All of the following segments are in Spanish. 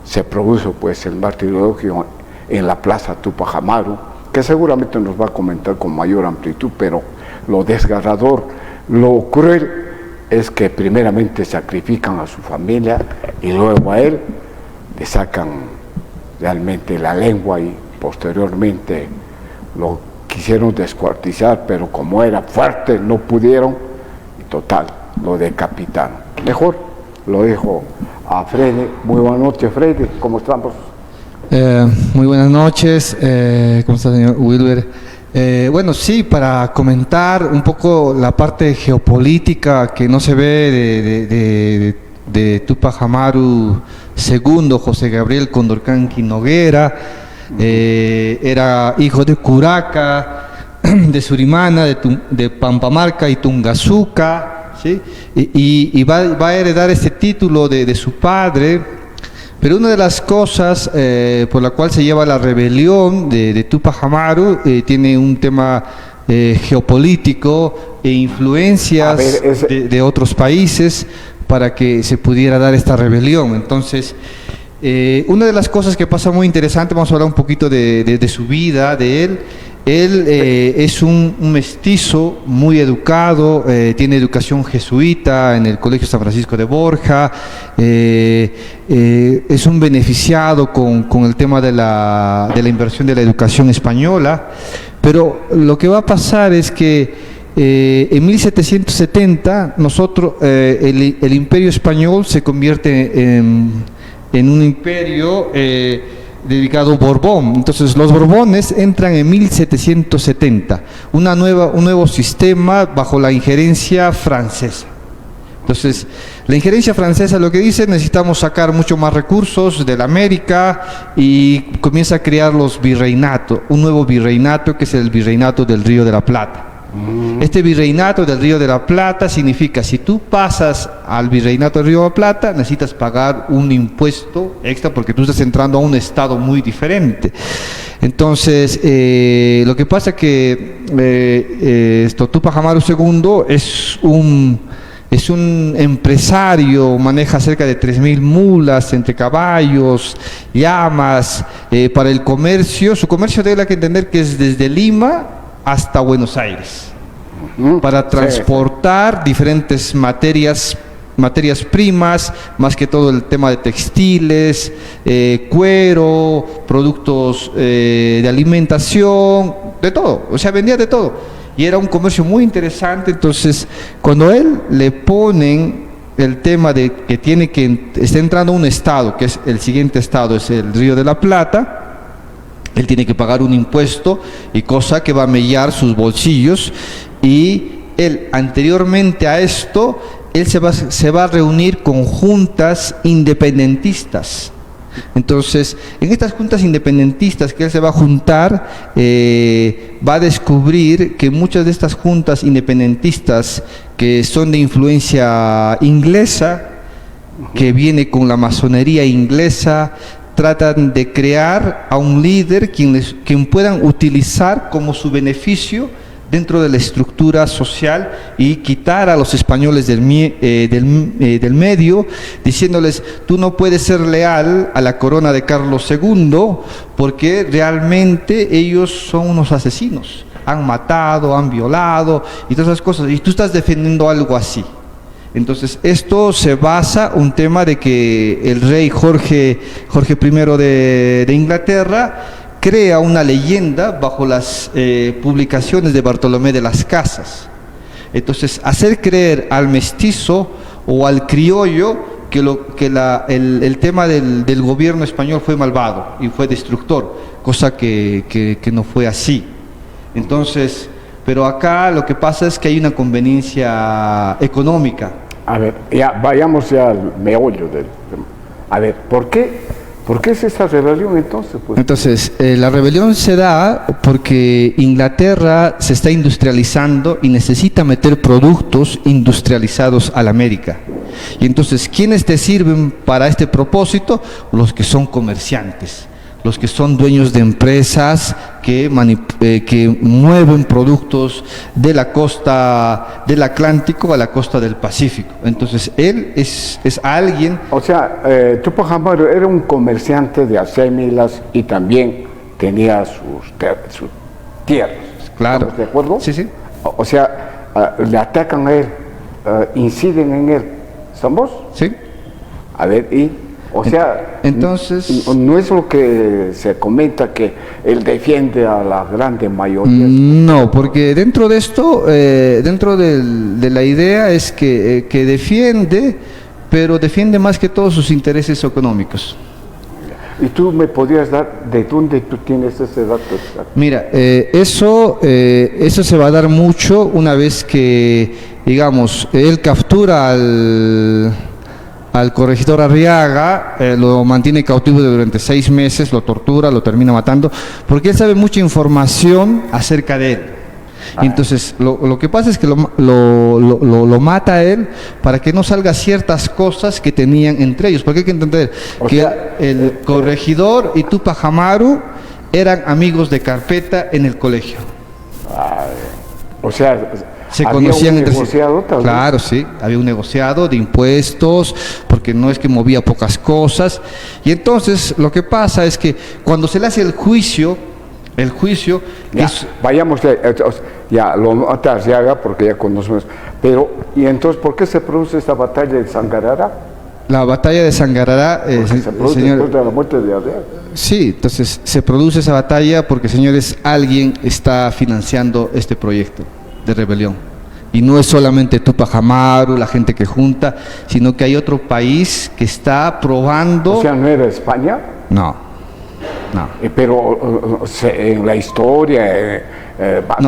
se produjo pues el martirio en la plaza Tupac Amaru, que seguramente nos va a comentar con mayor amplitud, pero lo desgarrador, lo cruel es que primeramente sacrifican a su familia y luego a él le sacan realmente la lengua y posteriormente lo quisieron descuartizar, pero como era fuerte no pudieron y total, lo decapitaron. Mejor lo dejo a Freddy. Muy buenas noches, Freddy, ¿cómo estamos? Muy buenas noches, ¿cómo está, señor Wilber? Bueno, sí, para comentar un poco la parte geopolítica que no se ve de Tupac Amaru II, José Gabriel Condorcanqui Noguera, era hijo de Curaca, de Surimana, de Pampamarca y Tungazuca, ¿sí? Y va a heredar este título de su padre. Pero una de las cosas por la cual se lleva la rebelión de Tupac Amaru tiene un tema geopolítico e influencias de otros países para que se pudiera dar esta rebelión. Entonces, una de las cosas que pasa muy interesante, vamos a hablar un poquito de su vida, de él. Él es un mestizo muy educado, tiene educación jesuita en el Colegio San Francisco de Borja, es un beneficiado con el tema de la inversión de la educación española, pero lo que va a pasar es que en 1770 el imperio español se convierte en un imperio dedicado a Borbón. Entonces los Borbones entran en 1770, un nuevo sistema bajo la injerencia francesa. Entonces la injerencia francesa lo que dice: necesitamos sacar mucho más recursos de la América, y comienza a crear los virreinatos, un nuevo virreinato que es el Virreinato del Río de la Plata. Este Virreinato del Río de la Plata significa, si tú pasas al Virreinato del Río de la Plata, necesitas pagar un impuesto extra porque tú estás entrando a un estado muy diferente. Entonces, lo que pasa es que Tupac Amaru II es un empresario, maneja cerca de 3.000 mulas entre caballos, llamas, para el comercio. Su comercio debe que entender que es desde Lima hasta Buenos Aires, para transportar diferentes materias primas, más que todo el tema de textiles, cuero, productos de alimentación, de todo, o sea, vendía de todo, y era un comercio muy interesante. Entonces, cuando él le ponen el tema de que está entrando a un estado, que es el siguiente estado, es el Río de la Plata, él tiene que pagar un impuesto, y cosa que va a mellar sus bolsillos. Y él, anteriormente a esto, él se va a reunir con juntas independentistas. Entonces, en estas juntas independentistas que él se va a juntar, va a descubrir que muchas de estas juntas independentistas, que son de influencia inglesa, que viene con la masonería inglesa, tratan de crear a un líder quien puedan utilizar como su beneficio dentro de la estructura social, y quitar a los españoles del medio, diciéndoles: tú no puedes ser leal a la corona de Carlos II, porque realmente ellos son unos asesinos, han matado, han violado y todas esas cosas, y tú estás defendiendo algo así. Entonces, esto se basa en un tema de que el rey Jorge I de Inglaterra crea una leyenda bajo las publicaciones de Bartolomé de las Casas. Entonces, hacer creer al mestizo o al criollo que el tema del gobierno español fue malvado y fue destructor, cosa que no fue así. Entonces, pero acá lo que pasa es que hay una conveniencia económica. A ver, ya vayamos ya al meollo del tema. A ver, ¿por qué es esa rebelión entonces? Pues? Entonces, la rebelión se da porque Inglaterra se está industrializando y necesita meter productos industrializados a la América. Y entonces, ¿quiénes te sirven para este propósito? Los que son comerciantes, los que son dueños de empresas que mueven productos de la costa del Atlántico a la costa del Pacífico. Entonces, él es alguien... O sea, Tupac Amaru era un comerciante de acémilas y también tenía sus tierras. Claro. ¿Estamos de acuerdo? Sí, sí. O sea, le atacan a él, inciden en él. ¿Estamos? Sí. A ver, o sea, entonces, no es lo que se comenta que él defiende a la grande mayoría. No, porque dentro de esto, dentro de la idea es que defiende, pero defiende más que todos sus intereses económicos. ¿Y tú me podrías dar de dónde tú tienes ese dato exacto? Mira, eso se va a dar mucho una vez que, digamos, él captura al corregidor Arriaga, lo mantiene cautivo durante 6 meses, lo tortura, lo termina matando, porque él sabe mucha información acerca de él. Y entonces, lo que pasa es que lo mata a él para que no salga ciertas cosas que tenían entre ellos, porque hay que entender que el corregidor y Tupac Amaru eran amigos de carpeta en el colegio. O sea, se conocían entre sí. Claro, sí, había un negociado de impuestos, porque no es que movía pocas cosas. Y entonces lo que pasa es que cuando se le hace el juicio ya, vayamos ya lo mata Arriaga porque ya conocemos, pero ¿y entonces por qué se produce esta batalla de Sangarara? La batalla de Sangarara, se produce después de la muerte de Arriaga. Sí, entonces se produce esa batalla porque, señores, alguien está financiando este proyecto de rebelión. Y no es solamente Tupac Amaru, la gente que junta, sino que hay otro país que está probando... O sea, ¿no era España? No. Pero en la historia,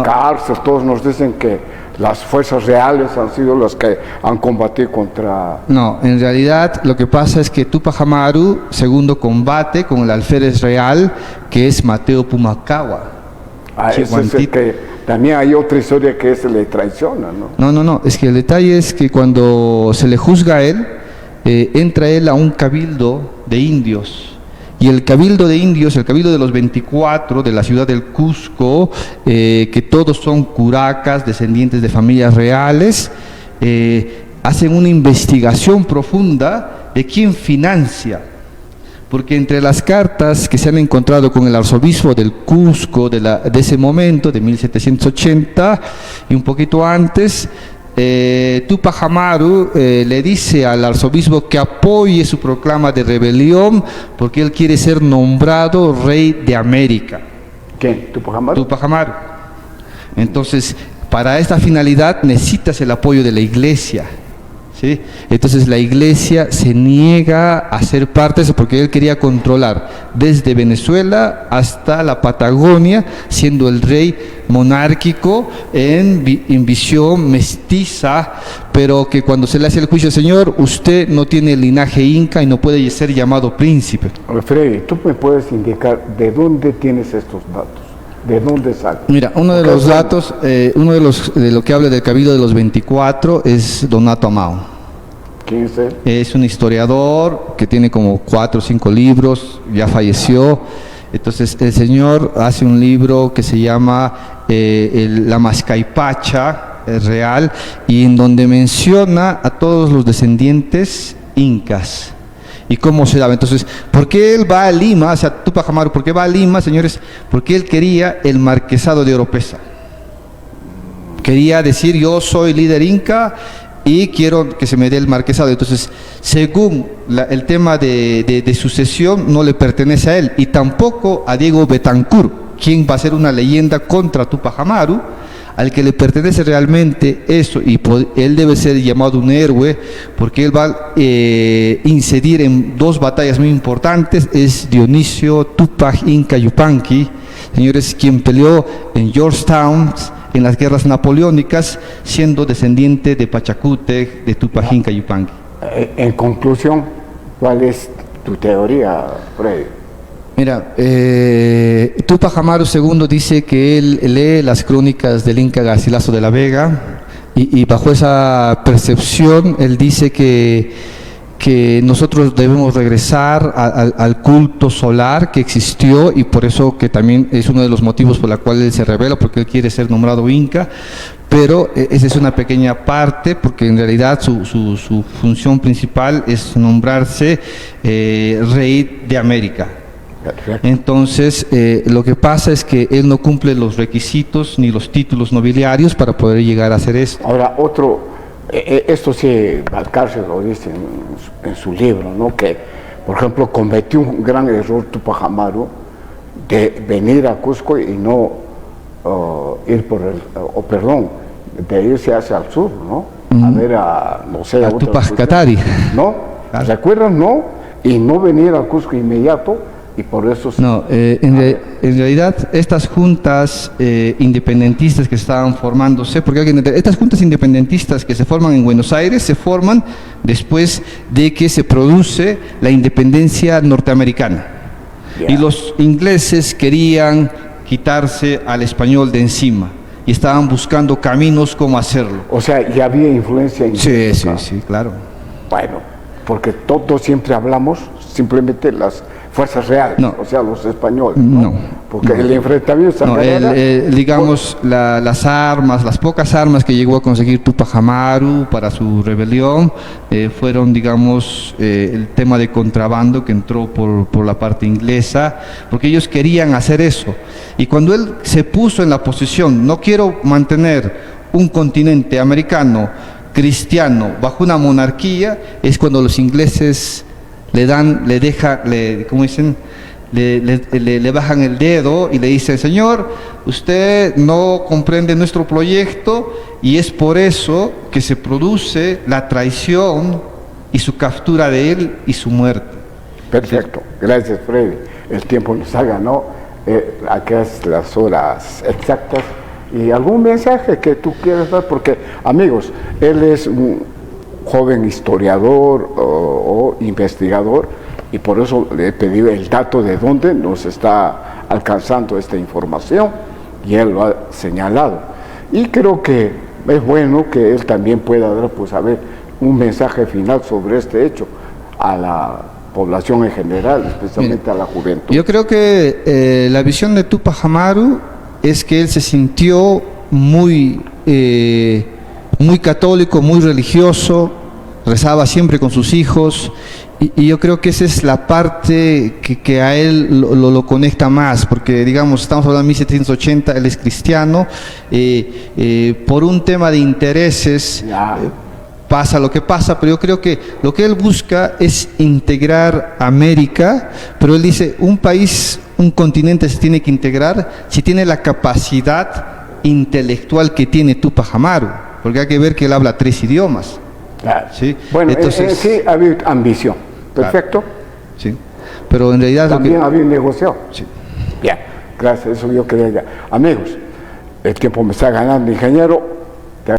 cárcel, todos nos dicen que las fuerzas reales han sido las que han combatido contra... No, en realidad lo que pasa es que Tupac Amaru, segundo combate con el alférez real, que es Mateo Pumacahua. Es el que también hay otra historia que se le traiciona, ¿no? No, es que el detalle es que cuando se le juzga a él, entra él a un cabildo de indios. Y el cabildo de indios, el cabildo de los 24 de la ciudad del Cusco, que todos son curacas, descendientes de familias reales, hacen una investigación profunda de quién financia. Porque entre las cartas que se han encontrado con el arzobispo del Cusco de ese momento, de 1780 y un poquito antes, Tupac Amaru le dice al arzobispo que apoye su proclama de rebelión porque él quiere ser nombrado rey de América. ¿Quién? ¿Tupac Amaru? Tupac Amaru. Entonces, para esta finalidad necesitas el apoyo de la iglesia. ¿Sí? Entonces la iglesia se niega a ser parte de eso porque él quería controlar desde Venezuela hasta la Patagonia, siendo el rey monárquico en visión mestiza, pero que cuando se le hace el juicio, señor, usted no tiene linaje inca y no puede ser llamado príncipe. Freddy, ¿tú me puedes indicar de dónde tienes estos datos? ¿De dónde sale? Mira, uno de los datos, de lo que habla del Cabildo de los 24 es Donato Amao. ¿Quién es él? Es un historiador que tiene como 4 o 5 libros, ya falleció. Entonces el señor hace un libro que se llama La Mascaipacha real, y en donde menciona a todos los descendientes incas. ¿Y cómo se daba? Entonces, ¿por qué él va a Lima? O sea, Tupac Amaru, ¿por qué va a Lima, señores? Porque él quería el marquesado de Oropesa. Quería decir, yo soy líder inca y quiero que se me dé el marquesado. Entonces, según el tema de sucesión, no le pertenece a él, y tampoco a Diego Betancourt, quien va a ser una leyenda contra Tupac Amaru. Al que le pertenece realmente eso, y él debe ser llamado un héroe, porque él va a incidir en 2 batallas muy importantes, es Dionisio Tupac Inca Yupanqui, señores, quien peleó en Georgetown en las guerras napoleónicas, siendo descendiente de Pachacútec, de Tupac Inca Yupanqui. En conclusión, ¿cuál es tu teoría, Freddy? Mira, Tupac Amaru II dice que él lee las crónicas del Inca Garcilaso de la Vega, y bajo esa percepción él dice que que nosotros debemos regresar al culto solar que existió, y por eso que también es uno de los motivos por la cual él se revela, porque él quiere ser nombrado Inca, pero esa es una pequeña parte, porque en realidad su función principal es nombrarse rey de América. Perfecto. Entonces, lo que pasa es que él no cumple los requisitos ni los títulos nobiliarios para poder llegar a hacer esto. Ahora, esto sí, Balcarce lo dice en su libro, ¿no? Que, por ejemplo, cometió un gran error Tupac Amaru de venir a Cusco y no ir de irse hacia el sur, ¿no? A ver no sé, a Tupac Katari. ¿No? Claro. ¿Recuerdan, no? Y no venir a Cusco inmediato, y por eso... No, en realidad estas juntas independentistas que estaban formándose, porque estas juntas independentistas que se forman en Buenos Aires se forman después de que se produce la independencia norteamericana. Yeah. Y los ingleses querían quitarse al español de encima y estaban buscando caminos como hacerlo. O sea, ya había influencia inglesa. Sí, claro. Bueno, porque todos siempre hablamos simplemente las fuerzas reales, No. o sea, los españoles, ¿no? No. Porque No. el enfrentamiento... No, digamos, las armas, las pocas armas que llegó a conseguir Tupac Amaru para su rebelión fueron, digamos, el tema de contrabando que entró por la parte inglesa, porque ellos querían hacer eso. Y cuando él se puso en la posición, no quiero mantener un continente americano cristiano bajo una monarquía, es cuando los ingleses ¿cómo dicen? Le bajan el dedo y le dicen: señor, usted no comprende nuestro proyecto, y es por eso que se produce la traición y su captura de él y su muerte. Perfecto, gracias, Freddy. El tiempo nos ha ganado, acá es las horas exactas. ¿Y algún mensaje que tú quieras dar? Porque, amigos, él es un joven historiador o investigador, y por eso le he pedido el dato de dónde nos está alcanzando esta información, y él lo ha señalado. Y creo que es bueno que él también pueda dar, pues, a ver, un mensaje final sobre este hecho a la población en general, especialmente a la juventud. Yo creo que la visión de Tupac Amaru es que él se sintió muy católico, muy religioso, rezaba siempre con sus hijos, y yo creo que esa es la parte que a él lo conecta más, porque, digamos, estamos hablando de 1780, él es cristiano, por un tema de intereses pasa lo que pasa, pero yo creo que lo que él busca es integrar América, pero él dice: un país, un continente se tiene que integrar si tiene la capacidad intelectual que tiene Tupac Amaru, porque hay que ver que él habla 3 idiomas. Claro. ¿Sí? Bueno, entonces, sí había ambición, perfecto. Claro. Sí. Pero en realidad también había negocio. Sí. Bien, gracias, eso yo quería ya. Amigos, el tiempo me está ganando, ingeniero.